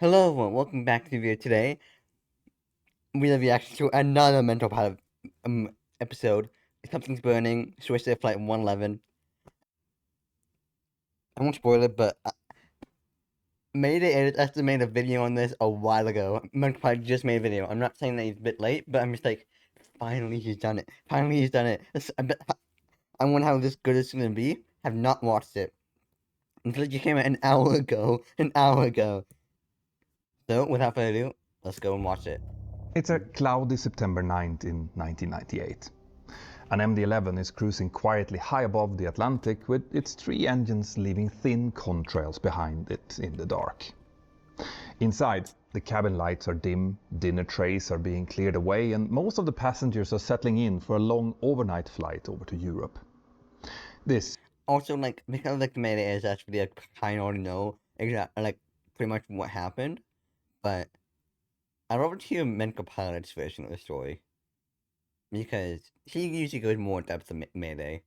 Hello everyone, welcome back to the video today. We have reaction to another Mental Pilot episode. Something's Burning, Swissair Flight 111. I won't spoil it, but Mayday Edit actually made a video on this a while ago. Mental Pilot just made a video. I'm not saying that he's a bit late, but I'm just like, finally he's done it. Finally he's done it. I wonder how this good it's gonna be. Have not watched it. Until it came out an hour ago. An hour ago. So, without further ado, let's go and watch it. It's a cloudy September 9th in 1998. An MD-11 is cruising quietly high above the Atlantic with its three engines leaving thin contrails behind it in the dark. Inside, the cabin lights are dim, dinner trays are being cleared away, and most of the passengers are settling in for a long overnight flight over to Europe. This Also, because the Mayday is actually I kind of already know exactly pretty much what happened, but I'd rather hear Mental Pilot's version of the story because he usually goes more in depth than Mayday.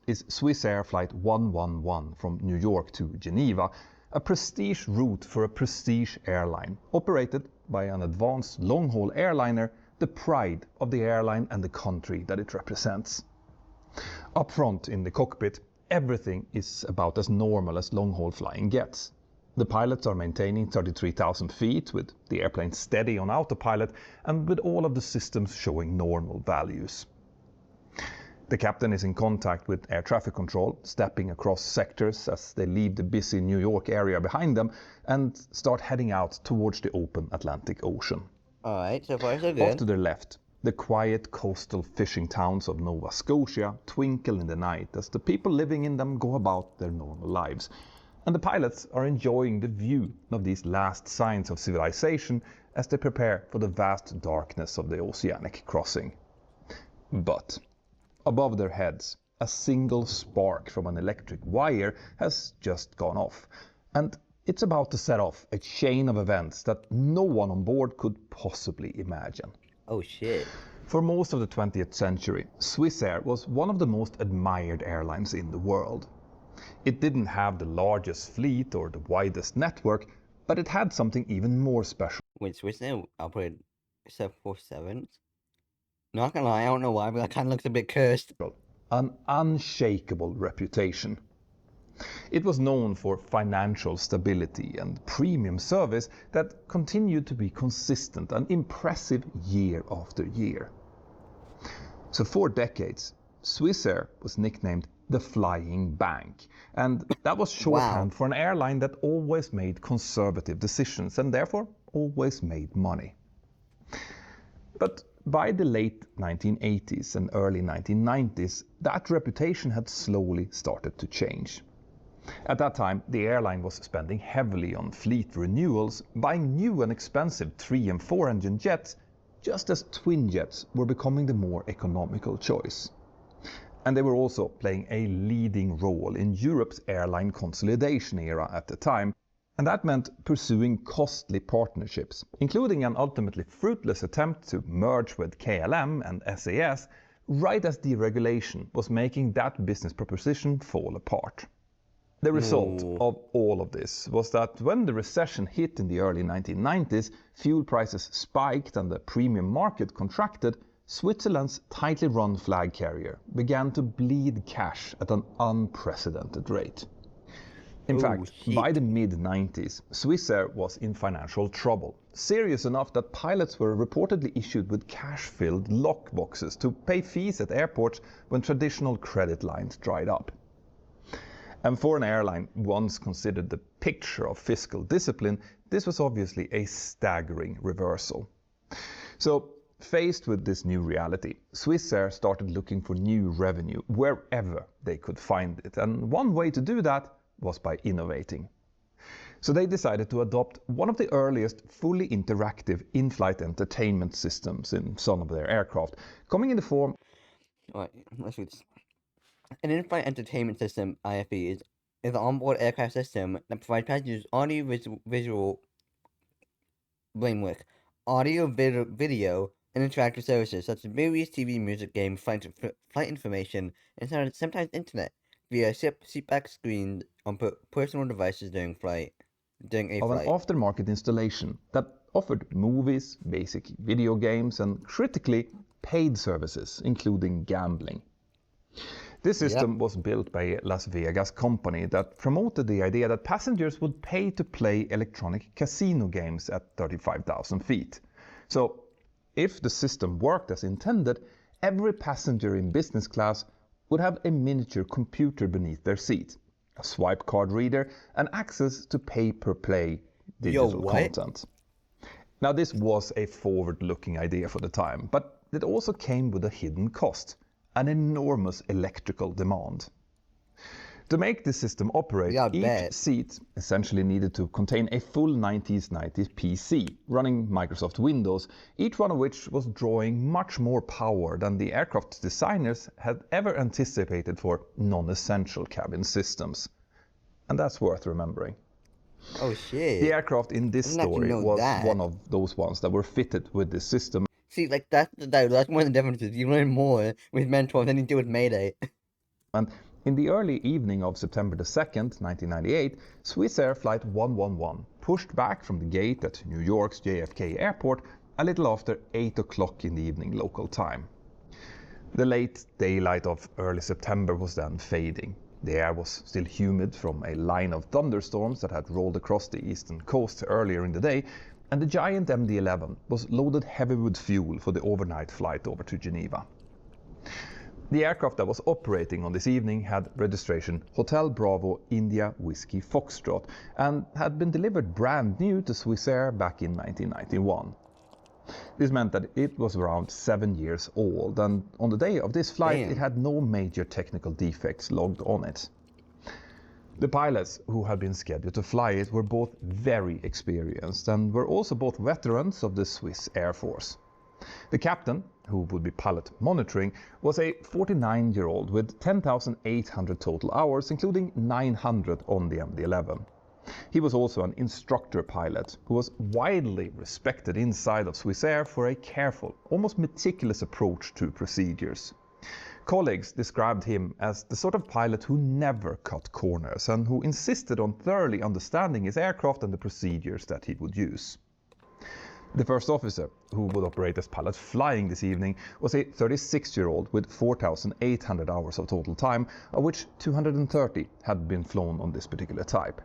is Swissair Flight 111 from New York to Geneva, a prestige route for a prestige airline, operated by an advanced long-haul airliner, the pride of the airline and the country that it represents. Up front in the cockpit, everything is about as normal as long-haul flying gets. The pilots are maintaining 33,000 feet, with the airplane steady on autopilot and with all of the systems showing normal values. The captain is in contact with air traffic control, stepping across sectors as they leave the busy New York area behind them and start heading out towards the open Atlantic Ocean. Alright, so far so good. Off to their left, the quiet coastal fishing towns of Nova Scotia twinkle in the night as the people living in them go about their normal lives. And the pilots are enjoying the view of these last signs of civilization as they prepare for the vast darkness of the oceanic crossing. But above their heads, a single spark from an electric wire has just gone off, and it's about to set off a chain of events that no one on board could possibly imagine. Oh shit. For most of the 20th century, Swissair was one of the most admired airlines in the world. It didn't have the largest fleet or the widest network, but it had something even more special. Wait, Swissair operated 747s? Not gonna lie, I don't know why, but that kind of looks a bit cursed. An unshakable reputation. It was known for financial stability and premium service that continued to be consistent and impressive year after year. So for decades, Swissair was nicknamed the Flying Bank, and that was shorthand for an airline that always made conservative decisions and therefore always made money. But by the late 1980s and early 1990s, that reputation had slowly started to change. At that time, the airline was spending heavily on fleet renewals, buying new and expensive 3 and 4 engine jets, just as twin jets were becoming the more economical choice. And they were also playing a leading role in Europe's airline consolidation era at the time, and that meant pursuing costly partnerships, including an ultimately fruitless attempt to merge with KLM and SAS, right as deregulation was making that business proposition fall apart. The result of all of this was that when the recession hit in the early 1990s, fuel prices spiked and the premium market contracted, Switzerland's tightly run flag carrier began to bleed cash at an unprecedented rate. In fact, by the mid-90s, Swissair was in financial trouble, serious enough that pilots were reportedly issued with cash-filled lockboxes to pay fees at airports when traditional credit lines dried up. And for an airline once considered the picture of fiscal discipline, this was obviously a staggering reversal. So, faced with this new reality, Swissair started looking for new revenue wherever they could find it, and one way to do that was by innovating. So they decided to adopt one of the earliest fully interactive in-flight entertainment systems in some of their aircraft, coming in the form... Alright, let's read this. An in-flight entertainment system, IFE, is an onboard aircraft system that provides passengers audio-visual brainwork, audio-video, and interactive services such as movies, TV, music, games, flight information, and sometimes internet via seatback screens on personal devices during flight. During a of an flight. aftermarket installation that offered movies, basic video games, and critically paid services, including gambling. This system was built by a Las Vegas company that promoted the idea that passengers would pay to play electronic casino games at 35,000 feet. So, if the system worked as intended, every passenger in business class would have a miniature computer beneath their seat, a swipe card reader, and access to pay-per-play digital content. Now, this was a forward-looking idea for the time, but it also came with a hidden cost, an enormous electrical demand. To make this system operate, each seat essentially needed to contain a full 1990s PC running Microsoft Windows, each one of which was drawing much more power than the aircraft designers had ever anticipated for non-essential cabin systems. And that's worth remembering. Oh shit. The aircraft in this story was one of those ones that were fitted with this system. See, like that's one of the differences. You learn more with Mentour than you do with Mayday. And in the early evening of September the 2nd, 1998, Swissair Flight 111 pushed back from the gate at New York's JFK Airport a little after 8 o'clock in the evening local time. The late daylight of early September was then fading. The air was still humid from a line of thunderstorms that had rolled across the eastern coast earlier in the day, and the giant MD-11 was loaded heavy with fuel for the overnight flight over to Geneva. The aircraft that was operating on this evening had registration Hotel Bravo India Whiskey Foxtrot and had been delivered brand new to Swissair back in 1991. This meant that it was around 7 years old, and on the day of this flight it had no major technical defects logged on it. The pilots who had been scheduled to fly it were both very experienced and were also both veterans of the Swiss Air Force. The captain, who would be pilot monitoring, was a 49-year-old with 10,800 total hours, including 900 on the MD-11. He was also an instructor pilot who was widely respected inside of Swissair for a careful, almost meticulous approach to procedures. Colleagues described him as the sort of pilot who never cut corners and who insisted on thoroughly understanding his aircraft and the procedures that he would use. The first officer, who would operate as pilot flying this evening, was a 36-year-old with 4,800 hours of total time, of which 230 had been flown on this particular type.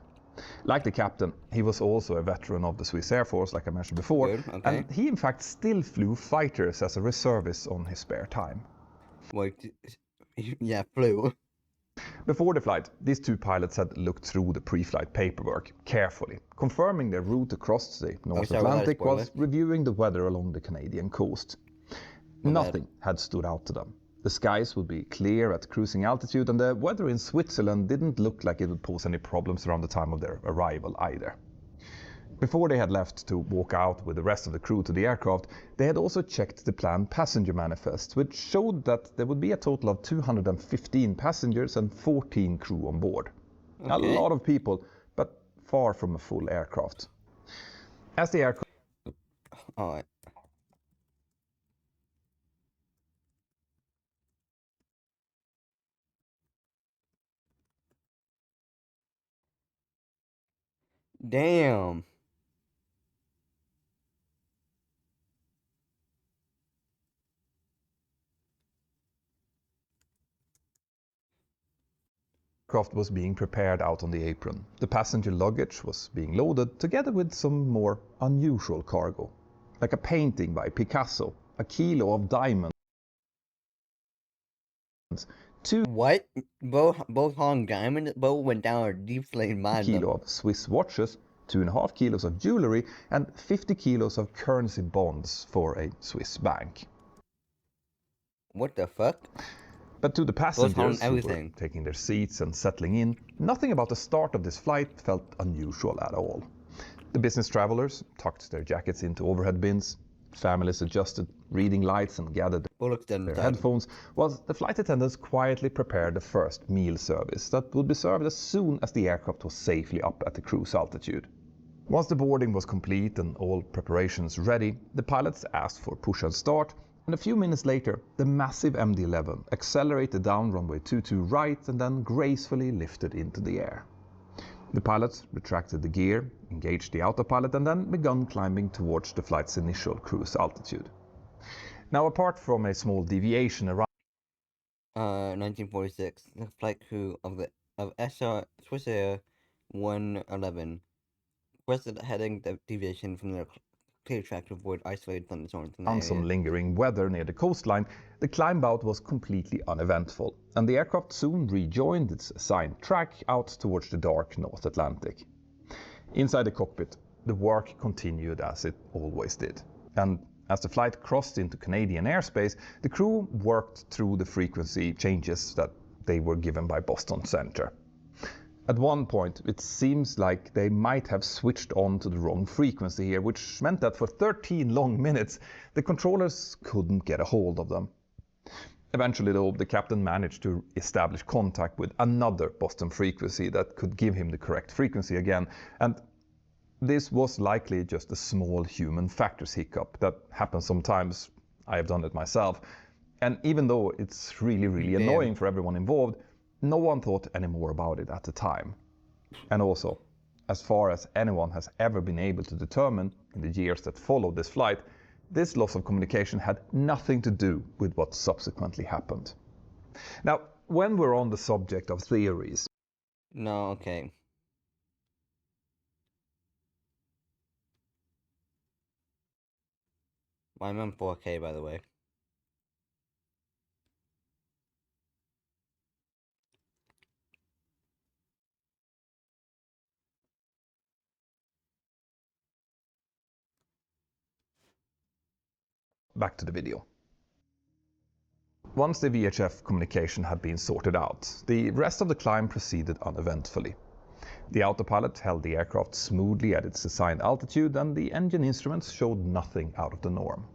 Like the captain, he was also a veteran of the Swiss Air Force, like I mentioned before, and he in fact still flew fighters as a reservist on his spare time. Wait, yeah, flew. Before the flight, these two pilots had looked through the pre-flight paperwork carefully, confirming their route across the North Atlantic whilst reviewing the weather along the Canadian coast. Nothing had stood out to them. The skies would be clear at cruising altitude, and the weather in Switzerland didn't look like it would pose any problems around the time of their arrival either. Before they had left to walk out with the rest of the crew to the aircraft, they had also checked the planned passenger manifest, which showed that there would be a total of 215 passengers and 14 crew on board. A lot of people, but far from a full aircraft. As the aircraft... Alright. Damn. Aircraft was being prepared out on the apron. The passenger luggage was being loaded together with some more unusual cargo, like a painting by Picasso, a kilo of diamonds, What? Both Hong Diamond both went down a deep flame mine. Kilo of Swiss watches, 2.5 kilos of jewelry, and 50 kilos of currency bonds for a Swiss bank. What the fuck? But to the passengers who were taking their seats and settling in, nothing about the start of this flight felt unusual at all. The business travelers tucked their jackets into overhead bins, families adjusted reading lights and gathered their headphones, whilst the flight attendants quietly prepared the first meal service that would be served as soon as the aircraft was safely up at the cruise altitude. Once the boarding was complete and all preparations ready, the pilots asked for push and start, and a few minutes later, the massive MD-11 accelerated down runway 22 right and then gracefully lifted into the air. The pilots retracted the gear, engaged the autopilot, and then began climbing towards the flight's initial cruise altitude. Now, apart from a small deviation around 1946, the flight crew of Swissair 111 requested a heading deviation from their clear track to avoid isolated thunderstorms in the area. some lingering weather near the coastline, the climb out was completely uneventful, and the aircraft soon rejoined its assigned track out towards the dark North Atlantic. Inside the cockpit, the work continued as it always did, and as the flight crossed into Canadian airspace, the crew worked through the frequency changes that they were given by Boston Center. At one point, it seems like they might have switched on to the wrong frequency here, which meant that for 13 long minutes, the controllers couldn't get a hold of them. Eventually, though, the captain managed to establish contact with another Boston frequency that could give him the correct frequency again, and this was likely just a small human factors hiccup that happens sometimes. I have done it myself. And even though it's really annoying for everyone involved, no one thought any more about it at the time. And also, as far as anyone has ever been able to determine in the years that followed this flight, this loss of communication had nothing to do with what subsequently happened. Now, when we're on the subject of theories... No, okay. I'm on 4K, by the way. Back to the video. Once the VHF communication had been sorted out, the rest of the climb proceeded uneventfully. The autopilot held the aircraft smoothly at its assigned altitude, and the engine instruments showed nothing out of the norm.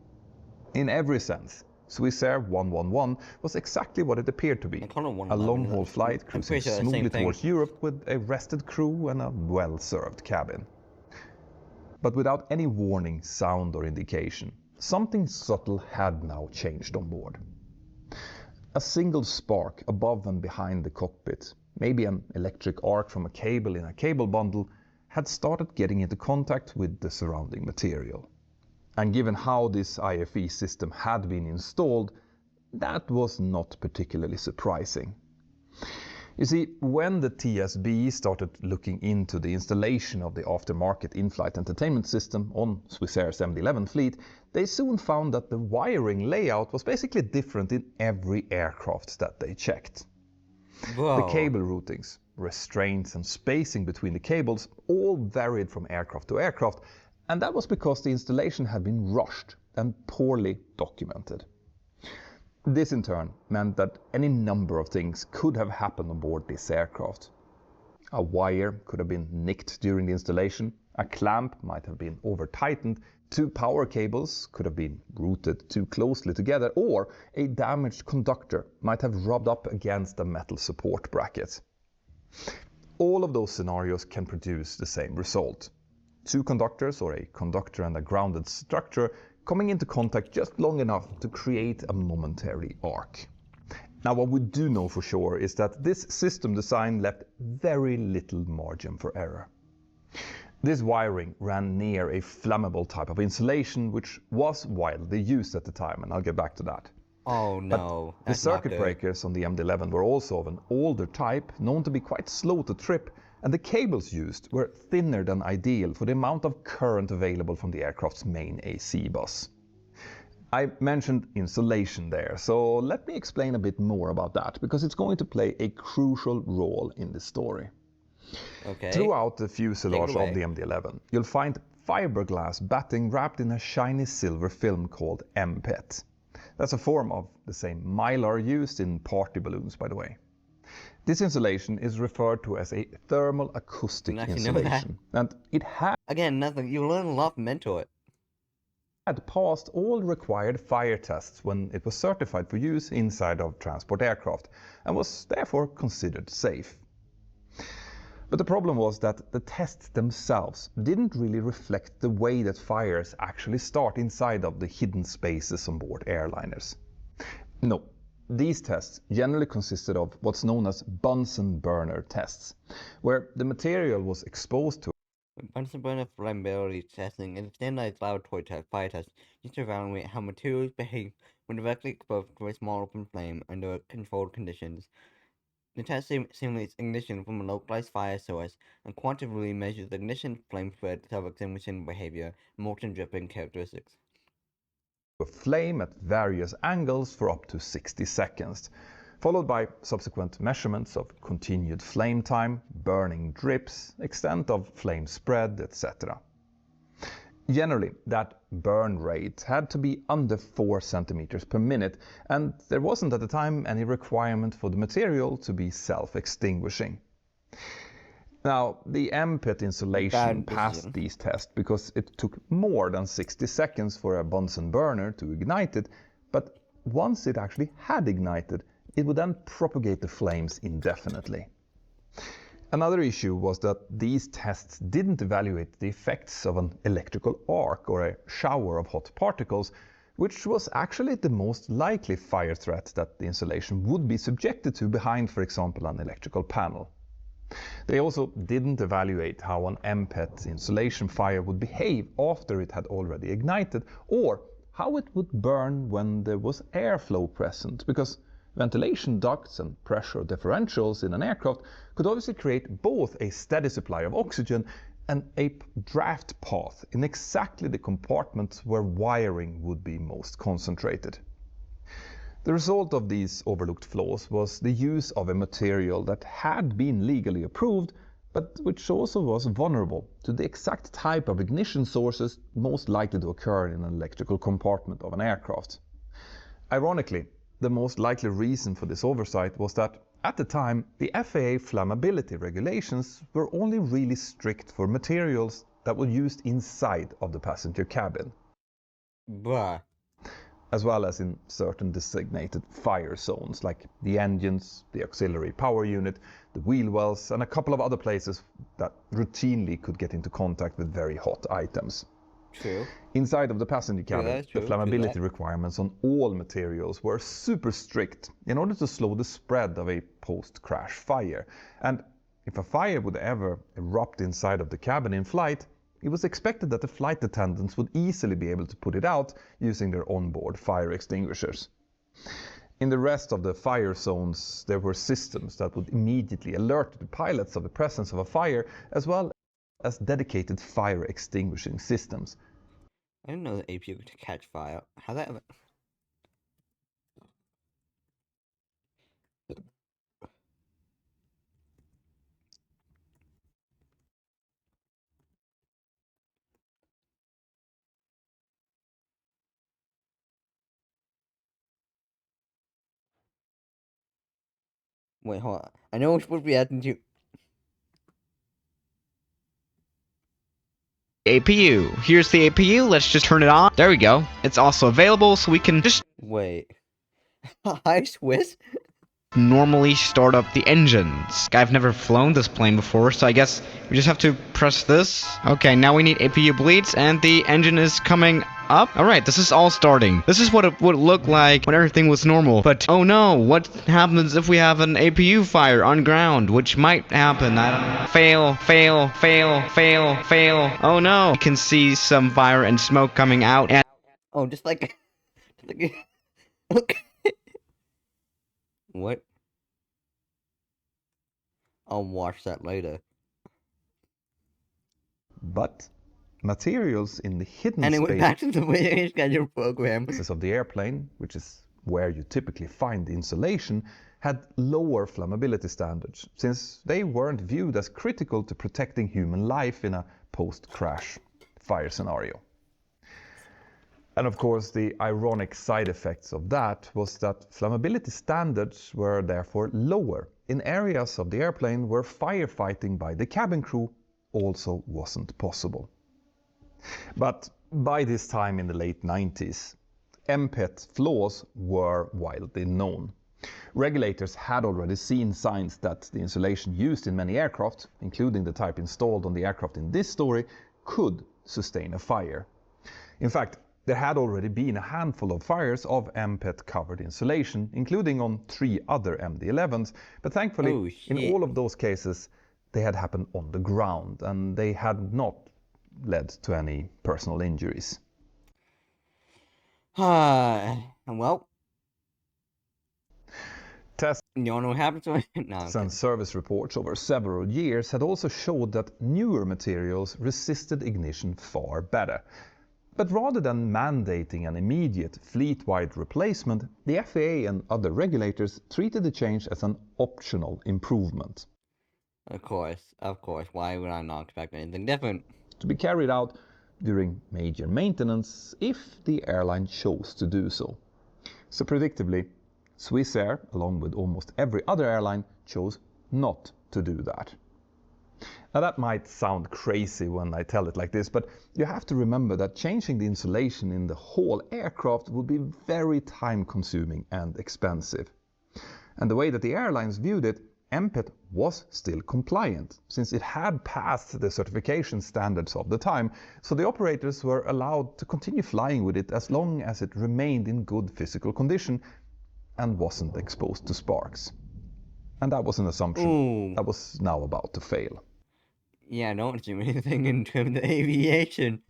In every sense, Swissair 111 was exactly what it appeared to be, a long-haul flight cruising smoothly towards Europe with a rested crew and a well-served cabin. But without any warning, sound or indication, something subtle had now changed on board. A single spark above and behind the cockpit, maybe an electric arc from a cable in a cable bundle, had started getting into contact with the surrounding material. And given how this IFE system had been installed, that was not particularly surprising. You see, when the TSB started looking into the installation of the aftermarket in-flight entertainment system on Swissair's MD-11 fleet, they soon found that the wiring layout was basically different in every aircraft that they checked. Whoa. The cable routings, restraints and spacing between the cables all varied from aircraft to aircraft, and that was because the installation had been rushed and poorly documented. This in turn meant that any number of things could have happened on board this aircraft. A wire could have been nicked during the installation, a clamp might have been over-tightened, two power cables could have been routed too closely together, or a damaged conductor might have rubbed up against a metal support bracket. All of those scenarios can produce the same result. Two conductors, or a conductor and a grounded structure, coming into contact just long enough to create a momentary arc. Now, what we do know for sure is that this system design left very little margin for error. This wiring ran near a flammable type of insulation which was widely used at the time, and I'll get back to that. Oh no, the circuit breakers on the MD-11 were also of an older type, known to be quite slow to trip, and the cables used were thinner than ideal for the amount of current available from the aircraft's main AC bus. I mentioned insulation there, so let me explain a bit more about that, because it's going to play a crucial role in this story. Okay. Throughout the fuselage of the MD-11, you'll find fiberglass batting wrapped in a shiny silver film called MPET. That's a form of the same mylar used in party balloons, by the way. This insulation is referred to as a thermal acoustic insulation, and it had you learn a lot from Mentour. Had passed all required fire tests when it was certified for use inside of transport aircraft, and was therefore considered safe. But the problem was that the tests themselves didn't really reflect the way that fires actually start inside of the hidden spaces on board airliners. No, These tests generally consisted of what's known as Bunsen burner tests, where the material was exposed to Bunsen burner flammability testing is a standardized laboratory fire test used to evaluate how materials behave when directly exposed to a small open flame under controlled conditions. The test simulates ignition from a localized fire source and quantitatively measures ignition, flame spread, self-extinguishing behavior, and molten dripping characteristics. a flame at various angles for up to 60 seconds, followed by subsequent measurements of continued flame time, burning drips, extent of flame spread, etc. Generally, that burn rate had to be under 4 centimeters per minute, and there wasn't at the time any requirement for the material to be self-extinguishing. Now, the MPET insulation passed these tests because it took more than 60 seconds for a Bunsen burner to ignite it, but once it actually had ignited, it would then propagate the flames indefinitely. Another issue was that these tests didn't evaluate the effects of an electrical arc or a shower of hot particles, which was actually the most likely fire threat that the insulation would be subjected to behind, for example, an electrical panel. They also didn't evaluate how an MPET insulation fire would behave after it had already ignited, or how it would burn when there was airflow present, because ventilation ducts and pressure differentials in an aircraft could obviously create both a steady supply of oxygen and a draft path in exactly the compartment where wiring would be most concentrated. The result of these overlooked flaws was the use of a material that had been legally approved, but which also was vulnerable to the exact type of ignition sources most likely to occur in an electrical compartment of an aircraft. Ironically, the most likely reason for this oversight was that, at the time, the FAA flammability regulations were only really strict for materials that were used inside of the passenger cabin. Bruh. As well as in certain designated fire zones, like the engines, the auxiliary power unit, the wheel wells, and a couple of other places that routinely could get into contact with very hot items. True. Inside of the passenger cabin, the flammability requirements on all materials were super strict in order to slow the spread of a post-crash fire. And if a fire would ever erupt inside of the cabin in flight, it was expected that the flight attendants would easily be able to put it out using their onboard fire extinguishers. In the rest of the fire zones, there were systems that would immediately alert the pilots of the presence of a fire, as well as dedicated fire extinguishing systems. I didn't know that APU could catch fire. How that ever... Wait, hold on. I know we're supposed to be adding to... APU. Here's the APU. Let's just turn it on. There we go. It's also available, so we can just Wait. Hi, Swiss? normally start up the engines. I've never flown this plane before, so I guess we just have to press this. Okay, now we need APU bleeds, and the engine is coming up. Alright, this is all starting. This is what it would look like when everything was normal. But, oh no, what happens if we have an APU fire on ground? Which might happen. I don't know. Fail, fail, fail, fail, fail. Oh no. You can see some fire and smoke coming out, and... Oh, just like... Okay. What? I'll watch that later. But materials in the hidden Anyway, back to the way schedule program. spaces of the airplane, which is where you typically find the insulation, had lower flammability standards, since they weren't viewed as critical to protecting human life in a post-crash fire scenario. And of course, the ironic side effects of that was that flammability standards were therefore lower in areas of the airplane where firefighting by the cabin crew also wasn't possible. But by this time in the late 90s, MPET flaws were widely known. Regulators had already seen signs that the insulation used in many aircraft, including the type installed on the aircraft in this story, could sustain a fire. In fact, There had already been a handful of fires of MPET-covered insulation, including on 3 other MD-11s, but thankfully, Oh, in shit. all of those cases, they had happened on the ground, and they had not led to any personal injuries. Well, Tests you wanna know what happened to it? No, I'm and kidding. service reports over several years had also showed that newer materials resisted ignition far better. But rather than mandating an immediate fleet-wide replacement, the FAA and other regulators treated the change as an optional improvement Of course. Why would I not expect anything different? to be carried out during major maintenance if the airline chose to do so. So predictably, Swissair, along with almost every other airline, chose not to do that. Now that might sound crazy when I tell it like this, but you have to remember that changing the insulation in the whole aircraft would be very time consuming and expensive. And the way that the airlines viewed it, MPET was still compliant, since it had passed the certification standards of the time, so the operators were allowed to continue flying with it as long as it remained in good physical condition and wasn't exposed to sparks. And that was an assumption Ooh. that was now about to fail. Yeah, don't assume anything in terms of aviation.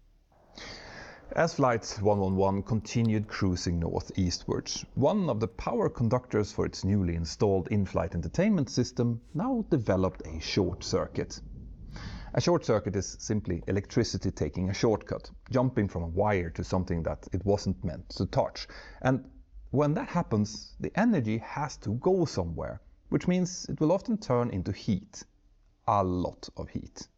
As Flight 111 continued cruising northeastwards, one of the power conductors for its newly installed in-flight entertainment system now developed a short circuit. A short circuit is simply electricity taking a shortcut, jumping from a wire to something that it wasn't meant to touch. And when that happens, the energy has to go somewhere, which means it will often turn into heat. A lot of heat.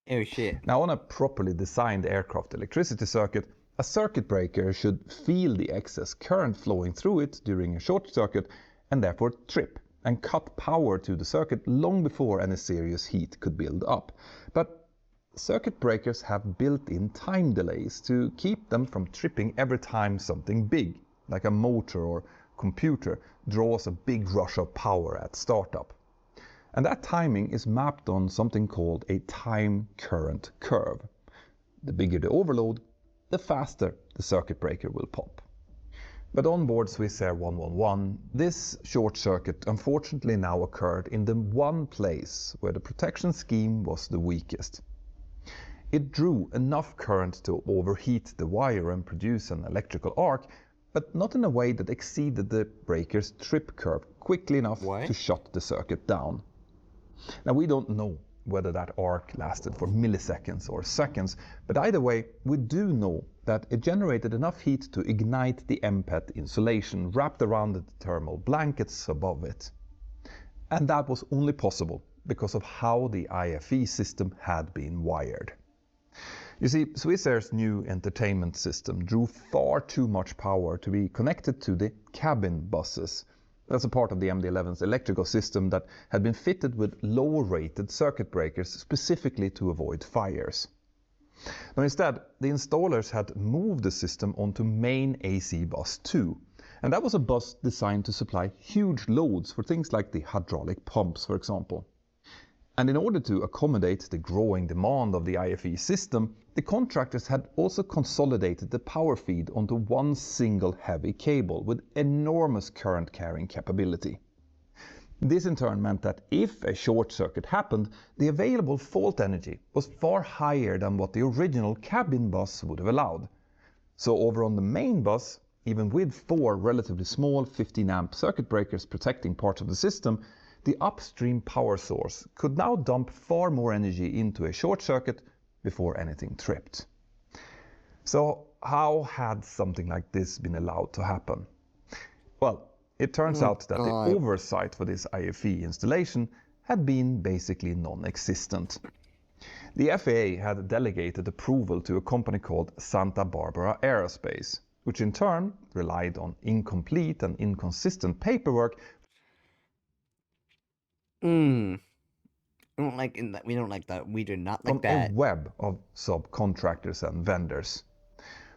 Oh shit. Now, on a properly designed aircraft electricity circuit, a circuit breaker should feel the excess current flowing through it during a short circuit and therefore trip and cut power to the circuit long before any serious heat could build up. But circuit breakers have built-in time delays to keep them from tripping every time something big, like a motor or computer, draws a big rush of power at startup. And that timing is mapped on something called a time current curve. The bigger the overload, the faster the circuit breaker will pop. But on board Swissair 111, this short circuit unfortunately now occurred in the one place where the protection scheme was the weakest. It drew enough current to overheat the wire and produce an electrical arc, but not in a way that exceeded the breaker's trip curve quickly enough to shut the circuit down. Now, we don't know whether that arc lasted for milliseconds or seconds, but either way, we do know that it generated enough heat to ignite the MPET insulation wrapped around the thermal blankets above it. And that was only possible because of how the IFE system had been wired. You see, Swissair's new entertainment system drew far too much power to be connected to the cabin buses. That's a part of the MD-11's electrical system that had been fitted with low-rated circuit breakers specifically to avoid fires. Now instead, the installers had moved the system onto main AC bus 2, and that was a bus designed to supply huge loads for things like the hydraulic pumps, for example. And in order to accommodate the growing demand of the IFE system, the contractors had also consolidated the power feed onto one single heavy cable with enormous current carrying capability. This in turn meant that if a short circuit happened, the available fault energy was far higher than what the original cabin bus would have allowed. So over on the main bus, even with 4 relatively small 15 amp circuit breakers protecting parts of the system, the upstream power source could now dump far more energy into a short circuit before anything tripped. So how had something like this been allowed to happen? Well, it turns out that the oversight for this IFE installation had been basically non-existent. The FAA had delegated approval to a company called Santa Barbara Aerospace, which in turn relied on incomplete and inconsistent paperwork. We don't like that. We don't like that. We do not like that. A web of subcontractors and vendors.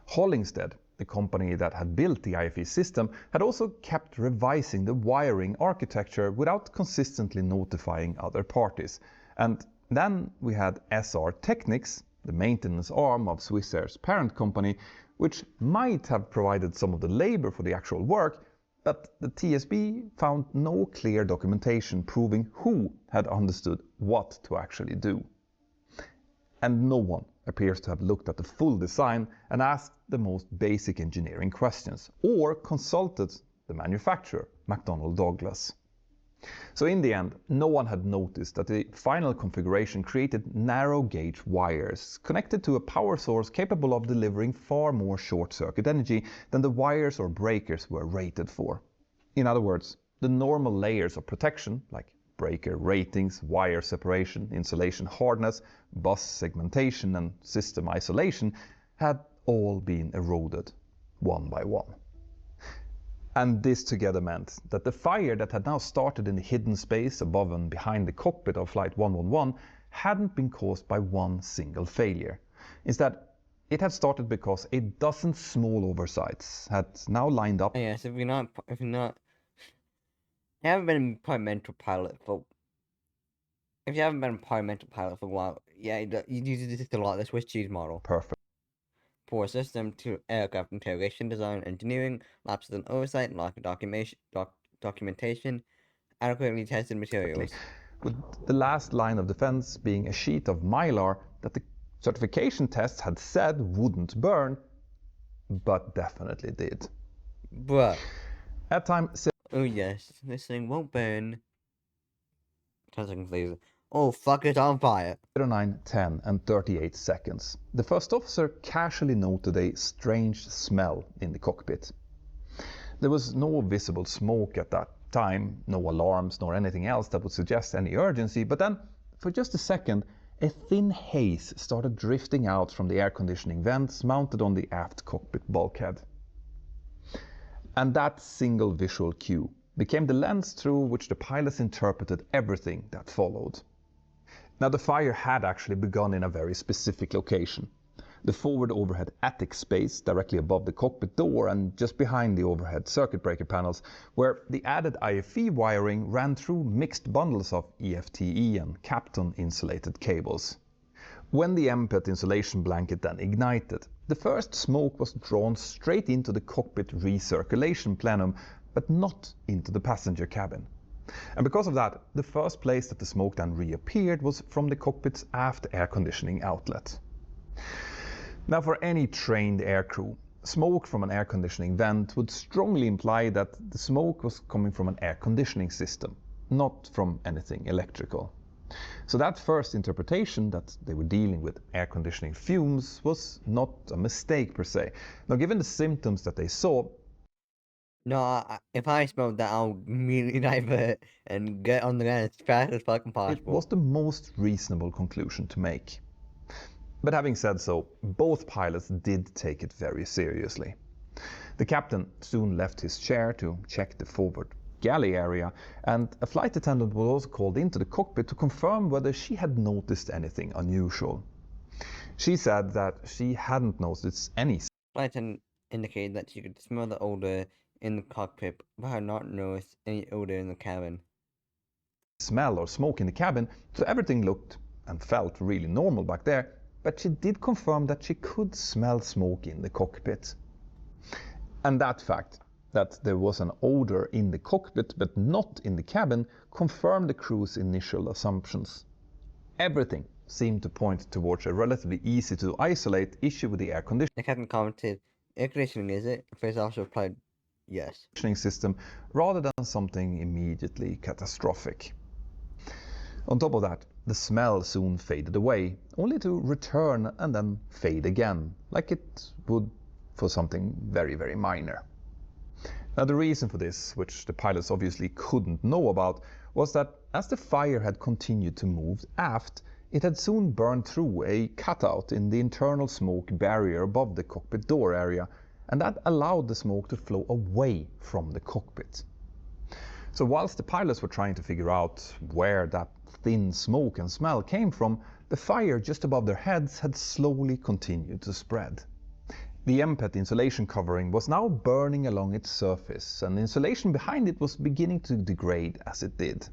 Hollingstead, the company that had built the IFE system, had also kept revising the wiring architecture without consistently notifying other parties. And then we had SR Technics, the maintenance arm of Swissair's parent company, which might have provided some of the labor for the actual work, but the TSB found no clear documentation proving who had understood what to actually do. And no one appears to have looked at the full design and asked the most basic engineering questions, or consulted the manufacturer, McDonnell Douglas. So in the end, no one had noticed that the final configuration created narrow gauge wires connected to a power source capable of delivering far more short circuit energy than the wires or breakers were rated for. In other words, the normal layers of protection, like breaker ratings, wire separation, insulation hardness, bus segmentation and system isolation, had all been eroded one by one. And this together meant that the fire that had now started in the hidden space above and behind the cockpit of Flight 111 hadn't been caused by one single failure. Instead, it had started because a dozen small oversights had now lined up. Yes, if you haven't been a Mentour pilot for, if you haven't been a Mentour pilot for a while, yeah, you use a lot of the Swiss cheese model. Perfect. For system to aircraft interrogation, design, engineering, lapses in oversight, lack of documentation, adequately tested materials. With the last line of defense being a sheet of mylar that the certification tests had said wouldn't burn, but definitely did. Bruh. At time Oh yes, this thing won't burn. 10 seconds later. Oh fuck, it's on fire. 09, 10 and 38 seconds. The first officer casually noted a strange smell in the cockpit. There was no visible smoke at that time, no alarms nor anything else that would suggest any urgency, but then, for just a second, a thin haze started drifting out from the air conditioning vents mounted on the aft cockpit bulkhead. And that single visual cue became the lens through which the pilots interpreted everything that followed. Now, the fire had actually begun in a very specific location. The forward overhead attic space directly above the cockpit door and just behind the overhead circuit breaker panels, where the added IFE wiring ran through mixed bundles of EFTE and Kapton insulated cables. When the MPET insulation blanket then ignited, the first smoke was drawn straight into the cockpit recirculation plenum, but not into the passenger cabin. And because of that, the first place that the smoke then reappeared was from the cockpit's aft air conditioning outlet. Now, for any trained aircrew, smoke from an air conditioning vent would strongly imply that the smoke was coming from an air conditioning system, not from anything electrical. So that first interpretation that they were dealing with air conditioning fumes was not a mistake per se. Now, given the symptoms that they saw, No, if I smelled that, I'll immediately divert and get on the ground as fast as fucking it possible. was the most reasonable conclusion to make. But having said so, both pilots did take it very seriously. The captain soon left his chair to check the forward galley area, and a flight attendant was also called into the cockpit to confirm whether she had noticed anything unusual. She said that she hadn't noticed any Flight attendant indicated that she could smell the odor in the cockpit, but had not noticed any odor in the cabin. smell or smoke in the cabin, so everything looked and felt really normal back there, but she did confirm that she could smell smoke in the cockpit. And that fact, that there was an odor in the cockpit but not in the cabin, confirmed the crew's initial assumptions. Everything seemed to point towards a relatively easy to isolate issue with the air The captain commented, "Air conditioning, is it?" First officer replied, "Yes." conditioning system rather than something immediately catastrophic. On top of that, the smell soon faded away, only to return and then fade again, like it would for something very, very minor. Now, the reason for this, which the pilots obviously couldn't know about, was that as the fire had continued to move aft, it had soon burned through a cutout in the internal smoke barrier above the cockpit door area, and that allowed the smoke to flow away from the cockpit. So whilst the pilots were trying to figure out where that thin smoke and smell came from, the fire just above their heads had slowly continued to spread. The MPET insulation covering was now burning along its surface, and the insulation behind it was beginning to degrade as it did.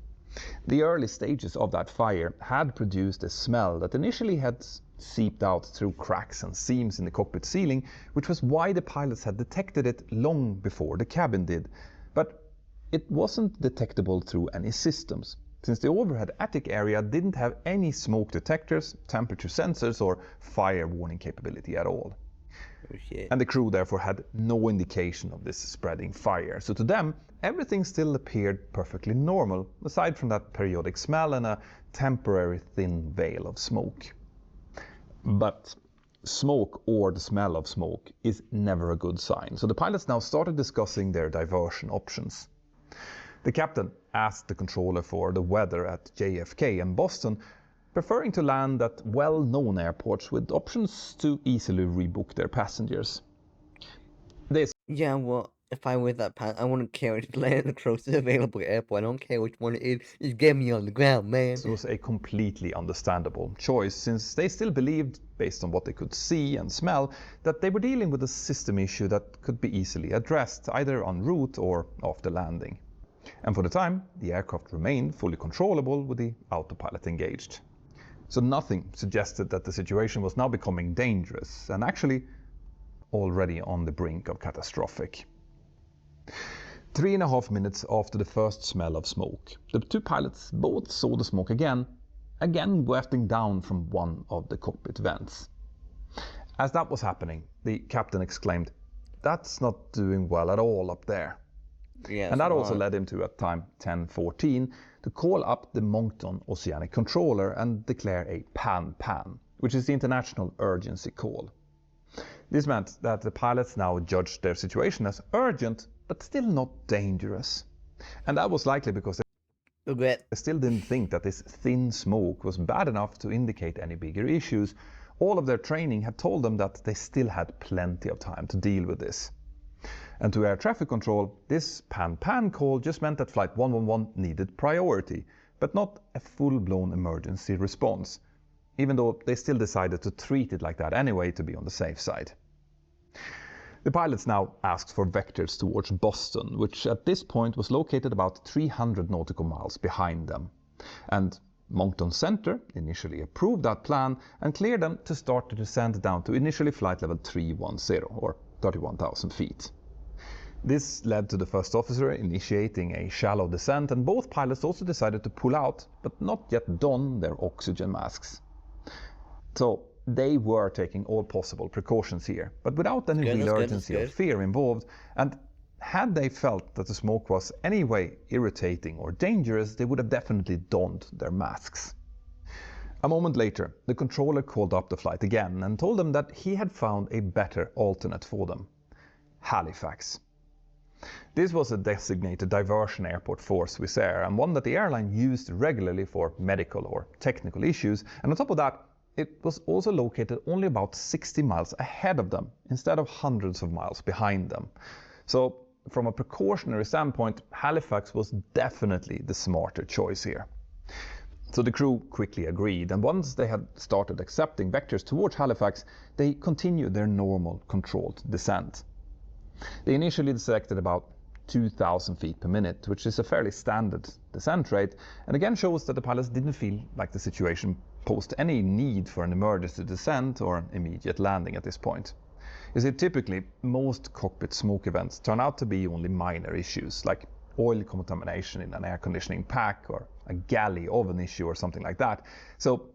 The early stages of that fire had produced a smell that initially had seeped out through cracks and seams in the cockpit ceiling, which was why the pilots had detected it long before the cabin did. But it wasn't detectable through any systems, since the overhead attic area didn't have any smoke detectors, temperature sensors, or fire warning capability at all. Oh, shit. And the crew therefore had no indication of this spreading fire. So to them, everything still appeared perfectly normal, aside from that periodic smell and a temporary thin veil of smoke. But smoke, or the smell of smoke, is never a good sign. So the pilots now started discussing their diversion options. The captain asked the controller for the weather at JFK and Boston, preferring to land at well-known airports with options to easily rebook their passengers. Yeah, well, if I was that pilot, I wouldn't care to land at the closest available airport. I don't care which one it is. Just get me on the ground, man. This was a completely understandable choice, since they still believed, based on what they could see and smell, that they were dealing with a system issue that could be easily addressed, either en route or after landing. And for the time, the aircraft remained fully controllable with the autopilot engaged. So nothing suggested that the situation was now becoming dangerous, and actually already on the brink of catastrophic. 3.5 minutes after the first smell of smoke, the two pilots both saw the smoke again wafting down from one of the cockpit vents. As that was happening, the captain exclaimed, "That's not doing well at all up there." Yeah, And that also led him to, at time 10:14, to call up the Moncton Oceanic Controller and declare a PAN, which is the International Urgency Call. This meant that the pilots now judged their situation as urgent, but still not dangerous. And that was likely because they still didn't think that this thin smoke was bad enough to indicate any bigger issues. All of their training had told them that they still had plenty of time to deal with this. And to air traffic control, this PAN call just meant that Flight 111 needed priority, but not a full-blown emergency response, even though they still decided to treat it like that anyway to be on the safe side. The pilots now asked for vectors towards Boston, which at this point was located about 300 nautical miles behind them. And Moncton Center initially approved that plan and cleared them to start the descent down to initially flight level 310, or 31,000 feet. This led to the first officer initiating a shallow descent, and both pilots also decided to pull out, but not yet don their oxygen masks. So they were taking all possible precautions here, but without any real urgency or fear involved, and had they felt that the smoke was anyway irritating or dangerous, they would have definitely donned their masks. A moment later, the controller called up the flight again and told them that he had found a better alternate for them: Halifax. This was a designated diversion airport for Swissair, and one that the airline used regularly for medical or technical issues, and on top of that, it was also located only about 60 miles ahead of them, instead of hundreds of miles behind them. So, from a precautionary standpoint, Halifax was definitely the smarter choice here. So the crew quickly agreed, and once they had started accepting vectors towards Halifax, they continued their normal controlled descent. They initially selected about 2,000 feet per minute, which is a fairly standard descent rate, and again shows that the pilots didn't feel like the situation posed any need for an emergency descent or an immediate landing at this point. You see, typically, most cockpit smoke events turn out to be only minor issues, like oil contamination in an air conditioning pack or a galley oven issue or something like that. So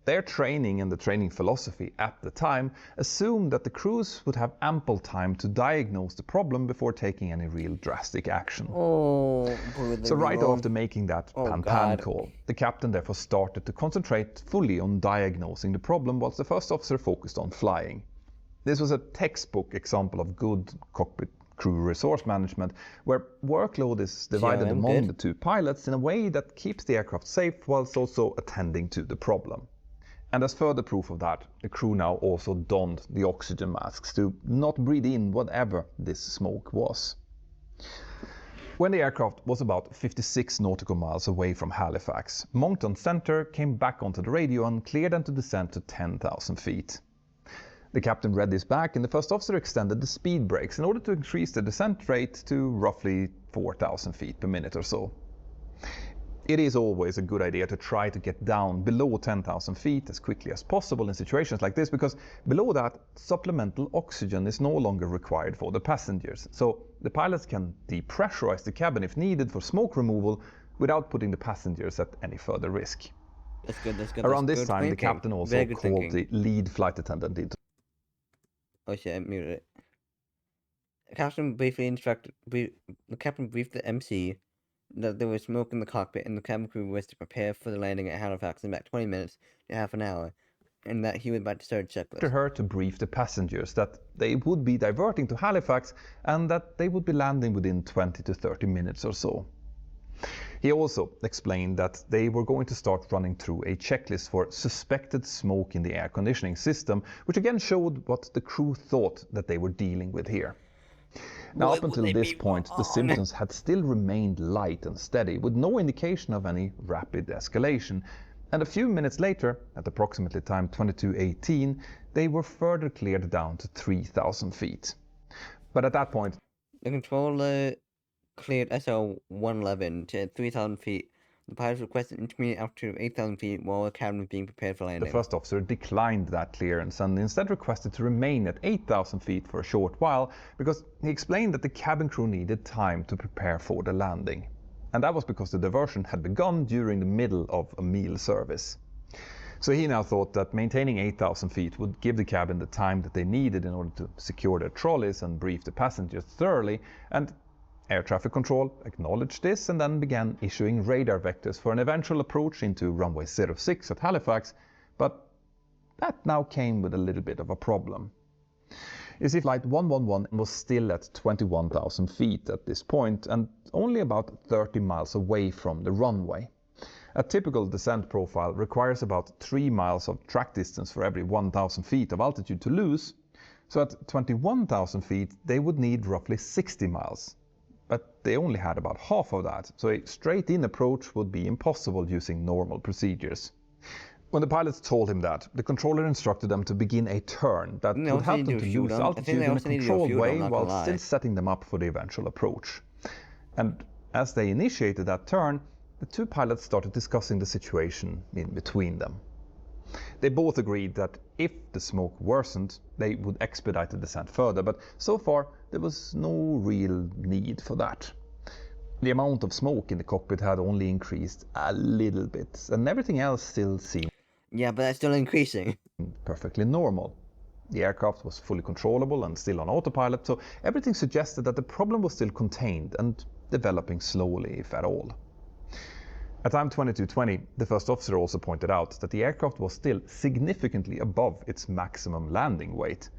their training and the training philosophy at the time assumed that the crews would have ample time to diagnose the problem before taking any real drastic action. So right after making that PAN call, the captain therefore started to concentrate fully on diagnosing the problem, whilst the first officer focused on flying. This was a textbook example of good cockpit crew resource management, where workload is divided among the two pilots in a way that keeps the aircraft safe whilst also attending to the problem. And as further proof of that, the crew now also donned the oxygen masks to not breathe in whatever this smoke was. When the aircraft was about 56 nautical miles away from Halifax, Moncton Center came back onto the radio and cleared them to descend to 10,000 feet. The captain read this back, and the first officer extended the speed brakes in order to increase the descent rate to roughly 4,000 feet per minute or so. It is always a good idea to try to get down below 10,000 feet as quickly as possible in situations like this, because below that, supplemental oxygen is no longer required for the passengers. So the pilots can depressurize the cabin if needed for smoke removal without putting the passengers at any further risk. That's good. That's good. Around that's this good time, the thinking. captain also Very good called thinking. the lead flight attendant into. Oh shit! I muted it. The captain briefed the MC that there was smoke in the cockpit and the cabin crew was to prepare for the landing at Halifax in about 20 minutes to half an hour, and that he was about to start a checklist. To her to brief the passengers that they would be diverting to Halifax and that they would be landing within 20 to 30 minutes or so. He also explained that they were going to start running through a checklist for suspected smoke in the air conditioning system, which again showed what the crew thought that they were dealing with here. Now, up until this point, the symptoms had still remained light and steady, with no indication of any rapid escalation. And a few minutes later, at approximately time 22:18, they were further cleared down to 3,000 feet. But at that point, the controller cleared SL-111 to 3,000 feet. The pilots requested intermediate altitude of 8,000 feet while the cabin was being prepared for landing. The first officer declined that clearance and instead requested to remain at 8,000 feet for a short while, because he explained that the cabin crew needed time to prepare for the landing. And that was because the diversion had begun during the middle of a meal service. So he now thought that maintaining 8,000 feet would give the cabin the time that they needed in order to secure their trolleys and brief the passengers thoroughly, and air traffic control acknowledged this and then began issuing radar vectors for an eventual approach into runway 06 at Halifax, but that now came with a little bit of a problem. You see, flight 111 was still at 21,000 feet at this point and only about 30 miles away from the runway. A typical descent profile requires about 3 miles of track distance for every 1,000 feet of altitude to lose, so at 21,000 feet they would need roughly 60 miles. But they only had about half of that, so a straight-in approach would be impossible using normal procedures. When the pilots told him that, the controller instructed them to begin a turn that would help them to lose altitude in a controlled way while still setting them up for the eventual approach. And as they initiated that turn, the two pilots started discussing the situation in between them. They both agreed that if the smoke worsened, they would expedite the descent further, but so far there was no real need for that. The amount of smoke in the cockpit had only increased a little bit, and everything else still seemed Yeah, but that's still increasing. perfectly normal. The aircraft was fully controllable and still on autopilot, so everything suggested that the problem was still contained and developing slowly, if at all. At time 22:20, the first officer also pointed out that the aircraft was still significantly above its maximum landing weight.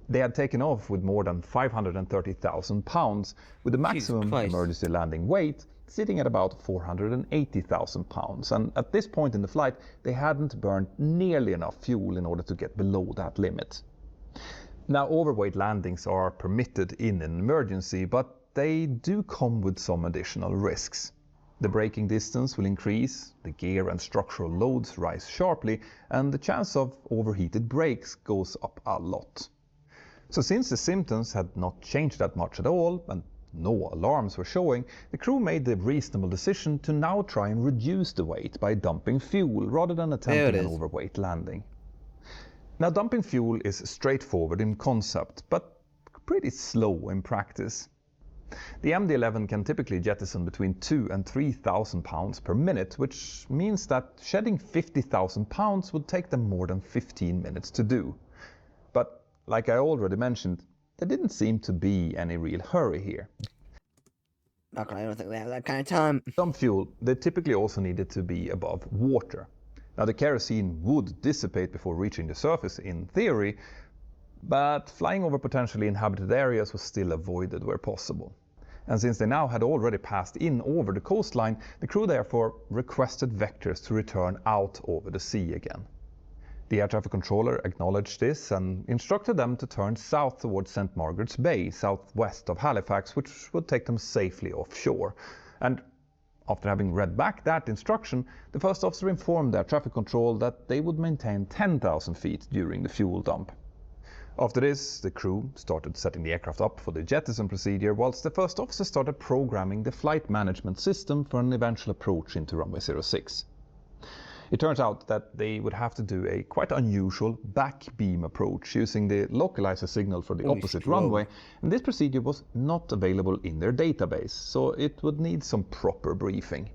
They had taken off with more than 530,000 pounds, with the maximum emergency landing weight sitting at about 480,000 pounds. And at this point in the flight, they hadn't burned nearly enough fuel in order to get below that limit. Now, overweight landings are permitted in an emergency, but they do come with some additional risks. The braking distance will increase, the gear and structural loads rise sharply, and the chance of overheated brakes goes up a lot. So since the symptoms had not changed that much at all, and no alarms were showing, the crew made the reasonable decision to now try and reduce the weight by dumping fuel rather than attempting an overweight landing. Now, dumping fuel is straightforward in concept, but pretty slow in practice. The MD-11 can typically jettison between 2,000 and 3,000 pounds per minute, which means that shedding 50,000 pounds would take them more than 15 minutes to do. But, like I already mentioned, there didn't seem to be any real hurry here. I don't think they have that kind of time. Some fuel, they typically also needed to be above water. Now, the kerosene would dissipate before reaching the surface in theory, but flying over potentially inhabited areas was still avoided where possible. And since they now had already passed in over the coastline, the crew therefore requested vectors to return out over the sea again. The air traffic controller acknowledged this and instructed them to turn south towards St. Margaret's Bay, southwest of Halifax, which would take them safely offshore. And after having read back that instruction, the first officer informed air traffic control that they would maintain 10,000 feet during the fuel dump. After this, the crew started setting the aircraft up for the jettison procedure, whilst the first officer started programming the flight management system for an eventual approach into runway 06. It turns out that they would have to do a quite unusual back beam approach using the localizer signal for the opposite runway, and this procedure was not available in their database, so it would need some proper briefing.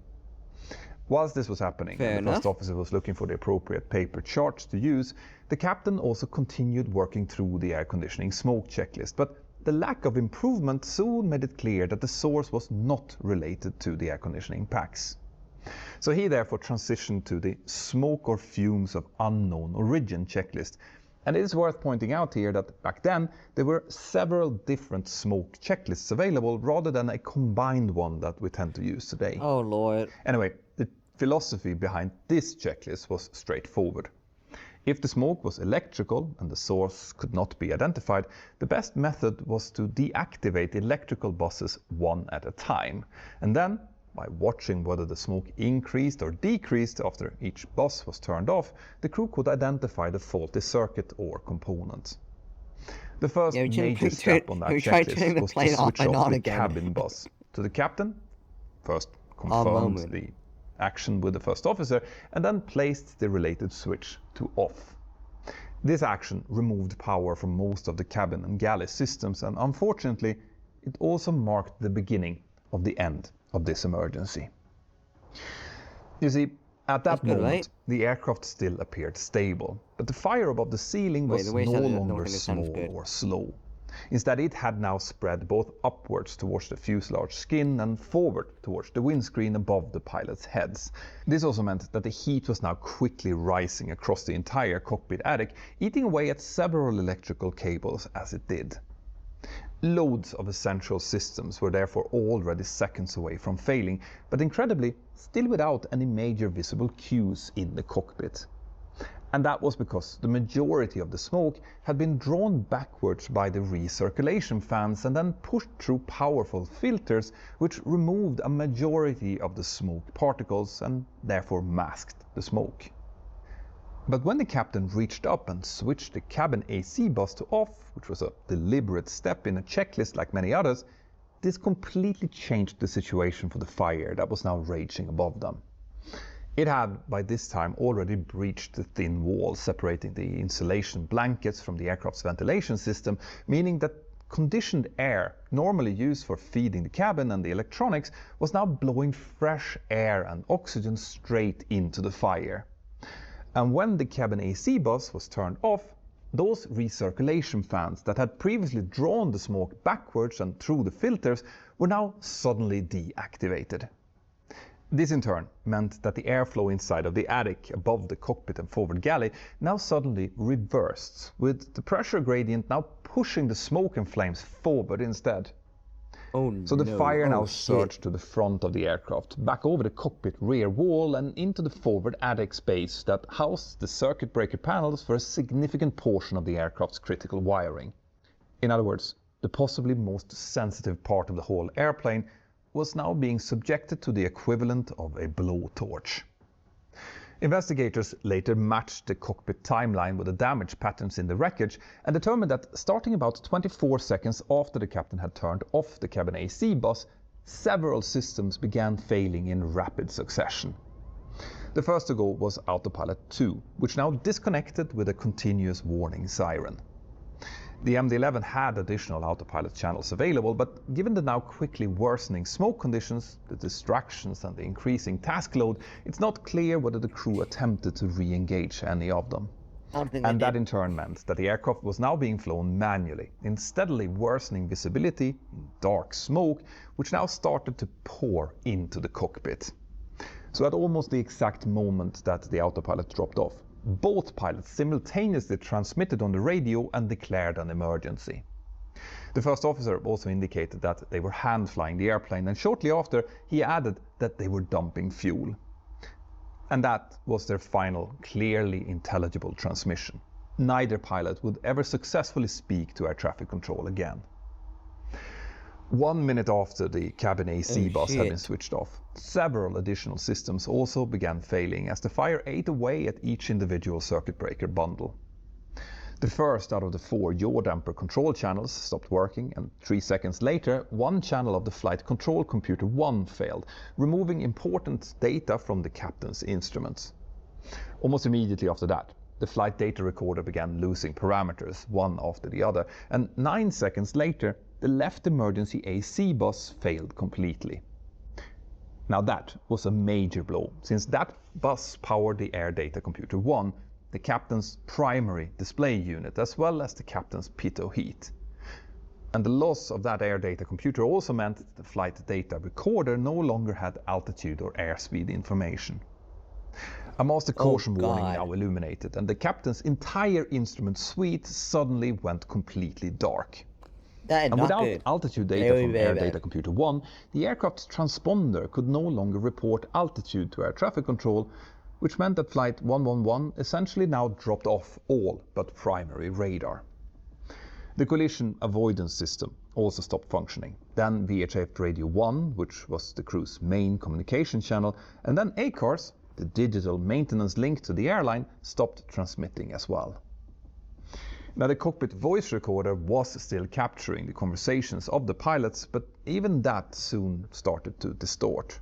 Whilst this was happening and the first officer was looking for the appropriate paper charts to use, the captain also continued working through the air conditioning smoke checklist, but the lack of improvement soon made it clear that the source was not related to the air conditioning packs. So he therefore transitioned to the smoke or fumes of unknown origin checklist. And it is worth pointing out here that back then there were several different smoke checklists available rather than a combined one that we tend to use today. Oh Lord. Anyway, the philosophy behind this checklist was straightforward. If the smoke was electrical and the source could not be identified, the best method was to deactivate electrical buses one at a time. And then, by watching whether the smoke increased or decreased after each bus was turned off, the crew could identify the faulty circuit or component. The first major step on that checklist was to switch off the cabin bus. To the captain, first confirmed the action with the first officer, and then placed the related switch to off. This action removed power from most of the cabin and galley systems, and unfortunately, it also marked the beginning of the end of this emergency. You see, at that moment, the aircraft still appeared stable, but the fire above the ceiling was no longer small or slow. Instead, it had now spread both upwards towards the fuselage skin and forward towards the windscreen above the pilots' heads. This also meant that the heat was now quickly rising across the entire cockpit attic, eating away at several electrical cables as it did. Loads of essential systems were therefore already seconds away from failing, but incredibly, still without any major visible cues in the cockpit. And that was because the majority of the smoke had been drawn backwards by the recirculation fans and then pushed through powerful filters, which removed a majority of the smoke particles and therefore masked the smoke. But when the captain reached up and switched the cabin AC bus to off, which was a deliberate step in a checklist like many others, this completely changed the situation for the fire that was now raging above them. It had, by this time, already breached the thin wall separating the insulation blankets from the aircraft's ventilation system, meaning that conditioned air, normally used for feeding the cabin and the electronics, was now blowing fresh air and oxygen straight into the fire. And when the cabin AC bus was turned off, those recirculation fans that had previously drawn the smoke backwards and through the filters were now suddenly deactivated. This in turn meant that the airflow inside of the attic above the cockpit and forward galley now suddenly reversed, with the pressure gradient now pushing the smoke and flames forward instead. So the fire now surged to the front of the aircraft, back over the cockpit rear wall and into the forward attic space that housed the circuit breaker panels for a significant portion of the aircraft's critical wiring. In other words, the possibly most sensitive part of the whole airplane was now being subjected to the equivalent of a blowtorch. Investigators later matched the cockpit timeline with the damage patterns in the wreckage and determined that starting about 24 seconds after the captain had turned off the cabin AC bus, several systems began failing in rapid succession. The first to go was Autopilot 2, which now disconnected with a continuous warning siren. The MD-11 had additional autopilot channels available, but given the now quickly worsening smoke conditions, the distractions and the increasing task load, it's not clear whether the crew attempted to re-engage any of them. And that in turn meant that the aircraft was now being flown manually, in steadily worsening visibility, in dark smoke, which now started to pour into the cockpit. So at almost the exact moment that the autopilot dropped off, both pilots simultaneously transmitted on the radio and declared an emergency. The first officer also indicated that they were hand-flying the airplane, and shortly after he added that they were dumping fuel. And that was their final, clearly intelligible transmission. Neither pilot would ever successfully speak to air traffic control again. 1 minute after the cabin AC bus had been switched off, several additional systems also began failing as the fire ate away at each individual circuit breaker bundle. The first out of the 4 yaw damper control channels stopped working, and 3 seconds later, one channel of the flight control computer 1 failed, removing important data from the captain's instruments. Almost immediately after that, the flight data recorder began losing parameters, one after the other, and 9 seconds later, the left emergency AC bus failed completely. Now that was a major blow, since that bus powered the Air Data Computer 1, the captain's primary display unit, as well as the captain's pitot heat. And the loss of that air data computer also meant that the flight data recorder no longer had altitude or airspeed information. A master caution warning now illuminated, and the captain's entire instrument suite suddenly went completely dark. And without altitude data from Air Data Computer 1, the aircraft's transponder could no longer report altitude to air traffic control, which meant that Flight 111 essentially now dropped off all but primary radar. The collision avoidance system also stopped functioning. Then VHF Radio 1, which was the crew's main communication channel, and then ACARS, the digital maintenance link to the airline, stopped transmitting as well. Now the cockpit voice recorder was still capturing the conversations of the pilots, but even that soon started to distort.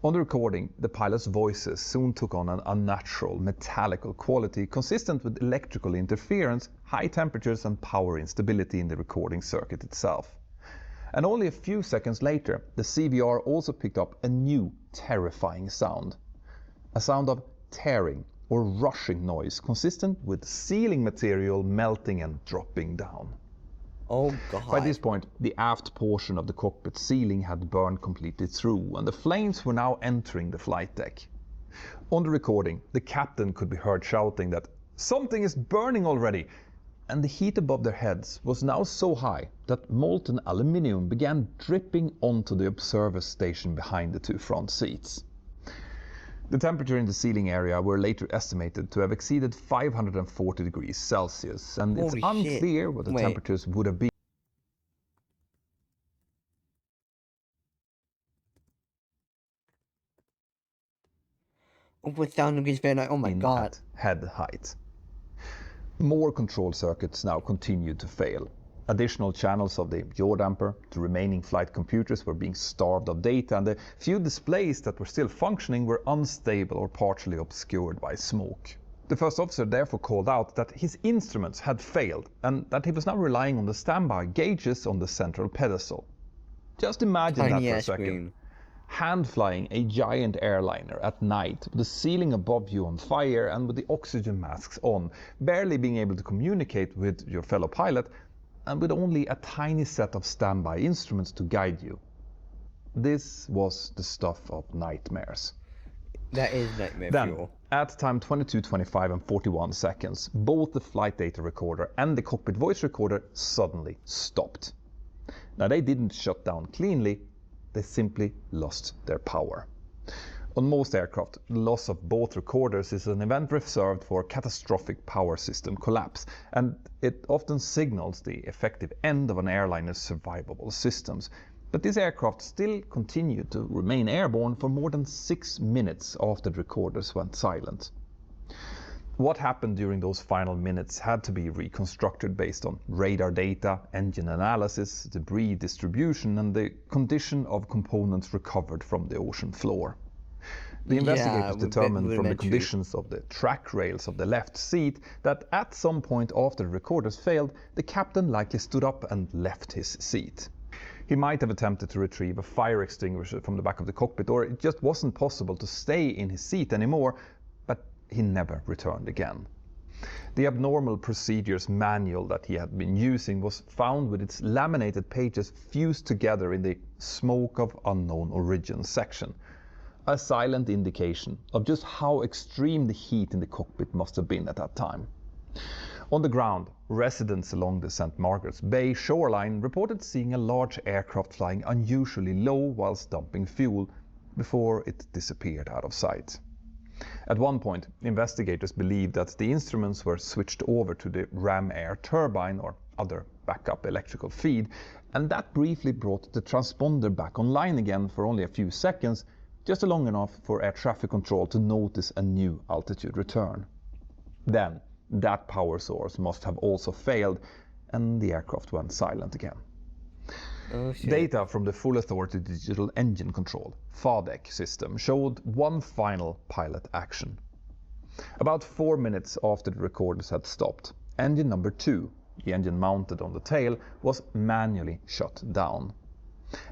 On the recording, the pilots' voices soon took on an unnatural, metallical quality consistent with electrical interference, high temperatures and power instability in the recording circuit itself. And only a few seconds later, the CVR also picked up a new, terrifying sound. A sound of tearing or rushing noise consistent with ceiling material melting and dropping down. Oh God. By this point, the aft portion of the cockpit ceiling had burned completely through, and the flames were now entering the flight deck. On the recording, the captain could be heard shouting that something is burning already, and the heat above their heads was now so high that molten aluminium began dripping onto the observer station behind the 2 front seats. The temperature in the ceiling area were later estimated to have exceeded 540 degrees Celsius, and it's unclear what the temperatures would have been. Over 1,000 degrees Fahrenheit, oh my God. At head height. More control circuits now continued to fail. Additional channels of the yaw damper, the remaining flight computers were being starved of data, and the few displays that were still functioning were unstable or partially obscured by smoke. The first officer therefore called out that his instruments had failed and that he was now relying on the standby gauges on the central pedestal. Just imagine that for a second. Hand flying a giant airliner at night with the ceiling above you on fire and with the oxygen masks on, barely being able to communicate with your fellow pilot, and with only a tiny set of standby instruments to guide you. This was the stuff of nightmares. That is nightmare fuel. At time 22:25 and 41 seconds, both the flight data recorder and the cockpit voice recorder suddenly stopped. Now they didn't shut down cleanly, they simply lost their power. On most aircraft, the loss of both recorders is an event reserved for catastrophic power system collapse, and it often signals the effective end of an airliner's survivable systems. But this aircraft still continued to remain airborne for more than 6 minutes after the recorders went silent. What happened during those final minutes had to be reconstructed based on radar data, engine analysis, debris distribution, and the condition of components recovered from the ocean floor. The investigators determined from the conditions of the track rails of the left seat that at some point after the recorders failed, the captain likely stood up and left his seat. He might have attempted to retrieve a fire extinguisher from the back of the cockpit, or it just wasn't possible to stay in his seat anymore, but he never returned again. The abnormal procedures manual that he had been using was found with its laminated pages fused together in the smoke of unknown origin section. A silent indication of just how extreme the heat in the cockpit must have been at that time. On the ground, residents along the St. Margaret's Bay shoreline reported seeing a large aircraft flying unusually low whilst dumping fuel before it disappeared out of sight. At one point, investigators believed that the instruments were switched over to the ram air turbine or other backup electrical feed, and that briefly brought the transponder back online again for only a few seconds, just long enough for air traffic control to notice a new altitude return. Then, That power source must have also failed, and the aircraft went silent again. Oh shit. Data from the Full Authority Digital Engine Control (FADEC) system showed one final pilot action. About 4 minutes after the recorders had stopped, engine number 2, the engine mounted on the tail, was manually shut down.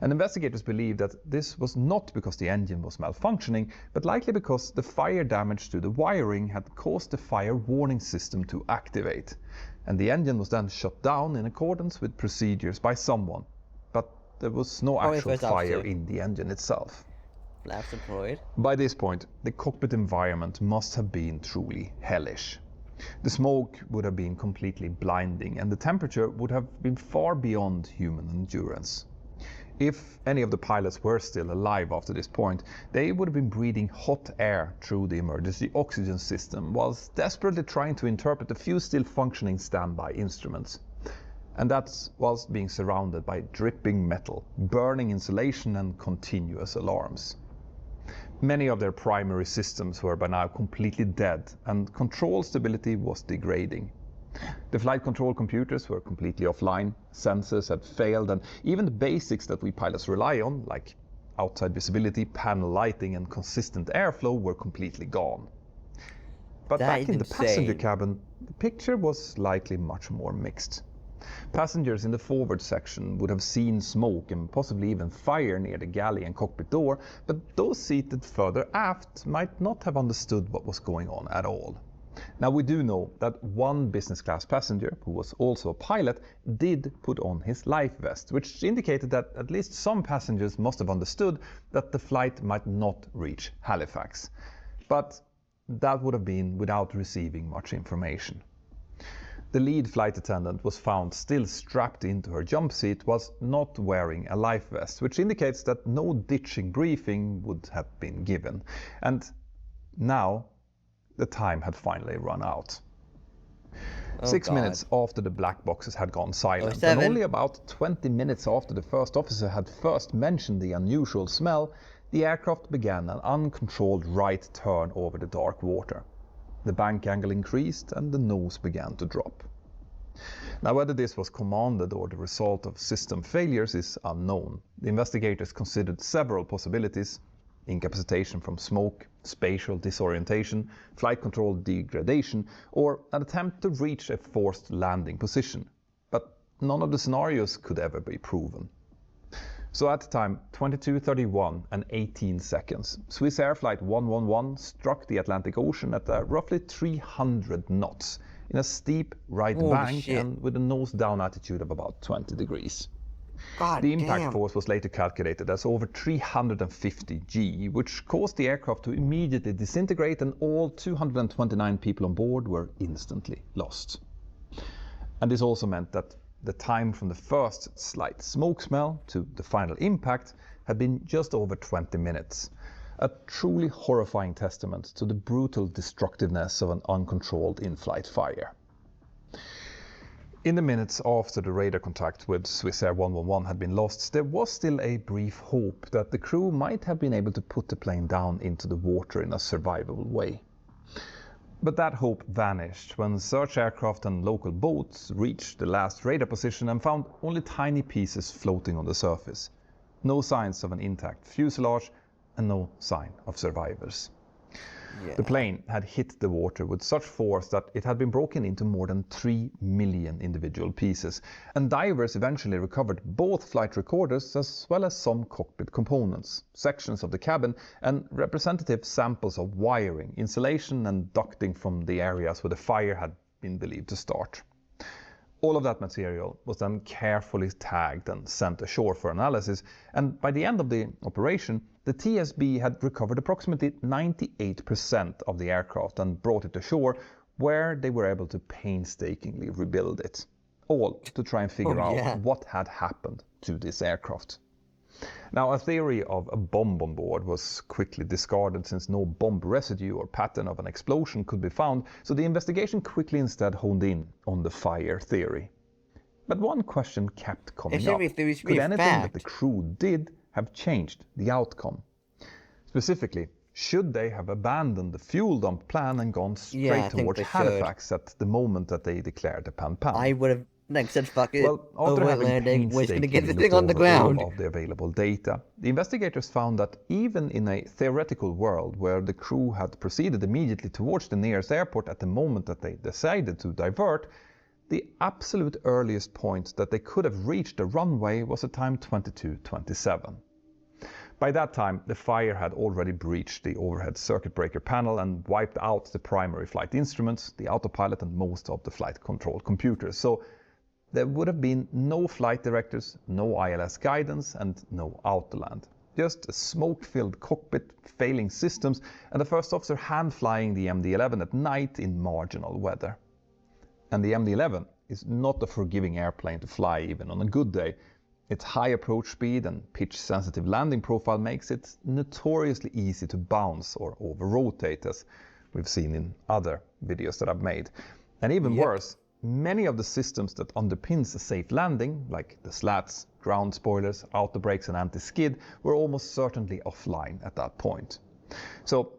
And investigators believe that this was not because the engine was malfunctioning, but likely because the fire damage to the wiring had caused the fire warning system to activate. And the engine was then shut down in accordance with procedures by someone. But there was no actual fire in the engine itself. Flaps deployed. By this point, the cockpit environment must have been truly hellish. The smoke would have been completely blinding, and the temperature would have been far beyond human endurance. If any of the pilots were still alive after this point, they would have been breathing hot air through the emergency oxygen system, whilst desperately trying to interpret the few still functioning standby instruments. And that's whilst being surrounded by dripping metal, burning insulation, and continuous alarms. Many of their primary systems were by now completely dead, and control stability was degrading. The flight control computers were completely offline, sensors had failed, and even the basics that we pilots rely on, like outside visibility, panel lighting, and consistent airflow, were completely gone. But back in the passenger cabin, the picture was likely much more mixed. Passengers in the forward section would have seen smoke and possibly even fire near the galley and cockpit door, but those seated further aft might not have understood what was going on at all. Now, we do know that one business class passenger, who was also a pilot, did put on his life vest, which indicated that at least some passengers must have understood that the flight might not reach Halifax. But that would have been without receiving much information. The lead flight attendant was found still strapped into her jump seat whilst not wearing a life vest, which indicates that no ditching briefing would have been given. And now, the time had finally run out. 6 minutes after the black boxes had gone silent, and only about 20 minutes after the first officer had first mentioned the unusual smell, the aircraft began an uncontrolled right turn over the dark water. The bank angle increased and the nose began to drop. Now, whether this was commanded or the result of system failures is unknown. The investigators considered several possibilities: incapacitation from smoke, spatial disorientation, flight control degradation, or an attempt to reach a forced landing position. But none of the scenarios could ever be proven. So at the time, 22:31 and 18 seconds, Swissair Flight 111 struck the Atlantic Ocean at roughly 300 knots in a steep right bank and with a nose-down attitude of about 20 degrees. The impact force was later calculated as over 350 G, which caused the aircraft to immediately disintegrate, and all 229 people on board were instantly lost. And this also meant that the time from the first slight smoke smell to the final impact had been just over 20 minutes. A truly horrifying testament to the brutal destructiveness of an uncontrolled in-flight fire. In the minutes after the radar contact with Swissair 111 had been lost, there was still a brief hope that the crew might have been able to put the plane down into the water in a survivable way. But that hope vanished when search aircraft and local boats reached the last radar position and found only tiny pieces floating on the surface. No signs of an intact fuselage and no sign of survivors. The plane had hit the water with such force that it had been broken into more than 3 million individual pieces, and divers eventually recovered both flight recorders as well as some cockpit components, sections of the cabin, and representative samples of wiring, insulation, and ducting from the areas where the fire had been believed to start. All of that material was then carefully tagged and sent ashore for analysis, and by the end of the operation, the TSB had recovered approximately 98% of the aircraft and brought it ashore, where they were able to painstakingly rebuild it. All to try and figure out what had happened to this aircraft. Now, a theory of a bomb on board was quickly discarded since no bomb residue or pattern of an explosion could be found, so the investigation quickly instead honed in on the fire theory. But one question kept coming up. Could anything that the crew did have changed the outcome? Specifically, Should they have abandoned the fuel dump plan and gone Yeah, I straight think towards they should. Halifax at the moment that they declared the pan-pan? I would have said fuck it. Well, after Over having Atlantic, we're just gonna get painstakingly the thing looked on the over ground. all of the available data, the investigators found that even in a theoretical world where the crew had proceeded immediately towards the nearest airport at the moment that they decided to divert, the absolute earliest point that they could have reached the runway was at time 22:27. By that time, the fire had already breached the overhead circuit breaker panel and wiped out the primary flight instruments, the autopilot, and most of the flight control computers. So there would have been no flight directors, no ILS guidance, and no autoland. Just a smoke-filled cockpit, failing systems, and the first officer hand-flying the MD-11 at night in marginal weather. And the MD-11 is not a forgiving airplane to fly even on a good day. Its high approach speed and pitch-sensitive landing profile makes it notoriously easy to bounce or over-rotate, as we've seen in other videos that I've made. And even worse, many of the systems that underpins a safe landing, like the slats, ground spoilers, auto brakes and anti-skid, were almost certainly offline at that point. So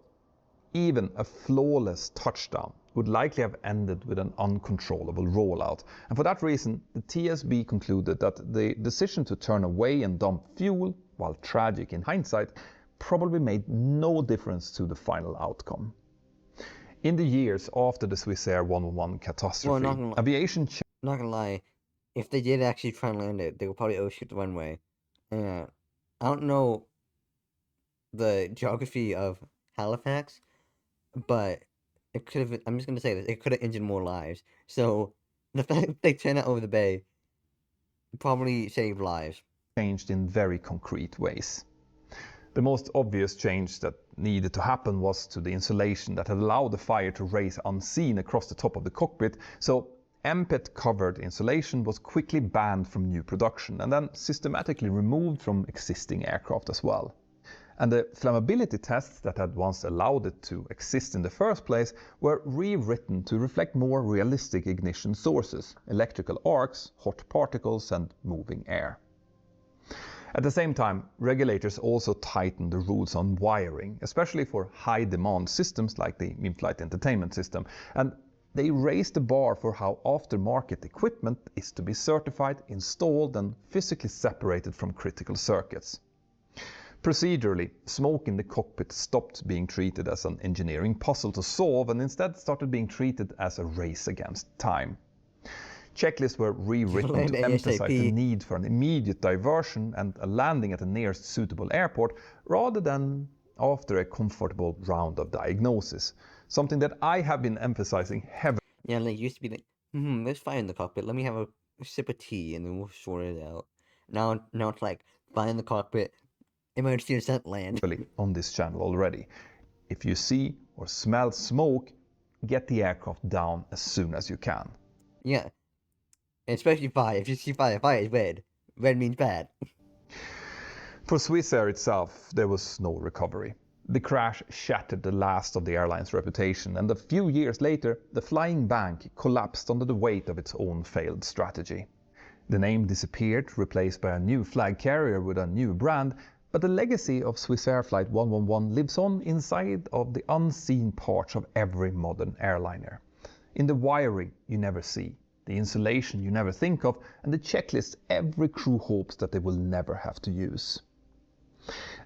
even a flawless touchdown would likely have ended with an uncontrollable rollout. And for that reason, the TSB concluded that the decision to turn away and dump fuel, while tragic in hindsight, probably made no difference to the final outcome. In the years after the Swissair 111 catastrophe, aviation... Not gonna lie, if they did actually try and land it, they would probably overshoot the runway. I don't know the geography of Halifax, but it could have. I'm just gonna say this: it could have injured more lives. So the fact that they turned it over the bay probably saved lives. Changed in very concrete ways. The most obvious change that needed to happen was to the insulation that had allowed the fire to race unseen across the top of the cockpit. So MPET-covered insulation was quickly banned from new production and then systematically removed from existing aircraft as well. And the flammability tests that had once allowed it to exist in the first place were rewritten to reflect more realistic ignition sources, electrical arcs, hot particles and moving air. At the same time, regulators also tightened the rules on wiring, especially for high-demand systems like the in-flight entertainment system, and they raised the bar for how aftermarket equipment is to be certified, installed and physically separated from critical circuits. Procedurally, smoke in the cockpit stopped being treated as an engineering puzzle to solve and instead started being treated as a race against time. Checklists were rewritten to emphasize the need for an immediate diversion and a landing at the nearest suitable airport rather than after a comfortable round of diagnosis, something that I have been emphasizing heavily. Yeah, like it used to be like, there's fire in the cockpit, let me have a sip of tea and then we'll sort it out. Now it's like, fire in the cockpit, emergency descent land. On this channel already. If you see or smell smoke, get the aircraft down as soon as you can. Yeah, especially fire. If you see fire, fire is red. Red means bad. For Swissair itself, there was no recovery. The crash shattered the last of the airline's reputation, and a few years later, the flying bank collapsed under the weight of its own failed strategy. The name disappeared, replaced by a new flag carrier with a new brand, but the legacy of Swissair Flight 111 lives on inside of the unseen parts of every modern airliner. In the wiring you never see, the insulation you never think of, and the checklists every crew hopes that they will never have to use.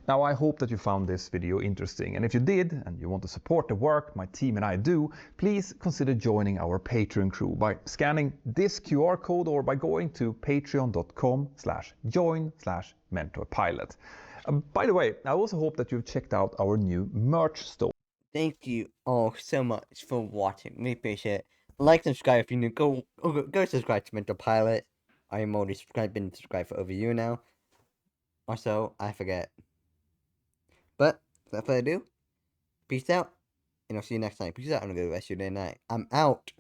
Now I hope that you found this video interesting, and if you did and you want to support the work my team and I do, please consider joining our Patreon crew by scanning this QR code or by going to patreon.com/join/mentorpilot. By the way, I also hope that you've checked out our new merch store. Thank you all so much for watching. We appreciate it. Like, subscribe if you're new. Go subscribe to Mentor Pilot. I am already been subscribed for over a year now. Also, I forget. But, without further ado, peace out. And I'll see you next time. Peace out and have a good rest of your day and night. I'm out.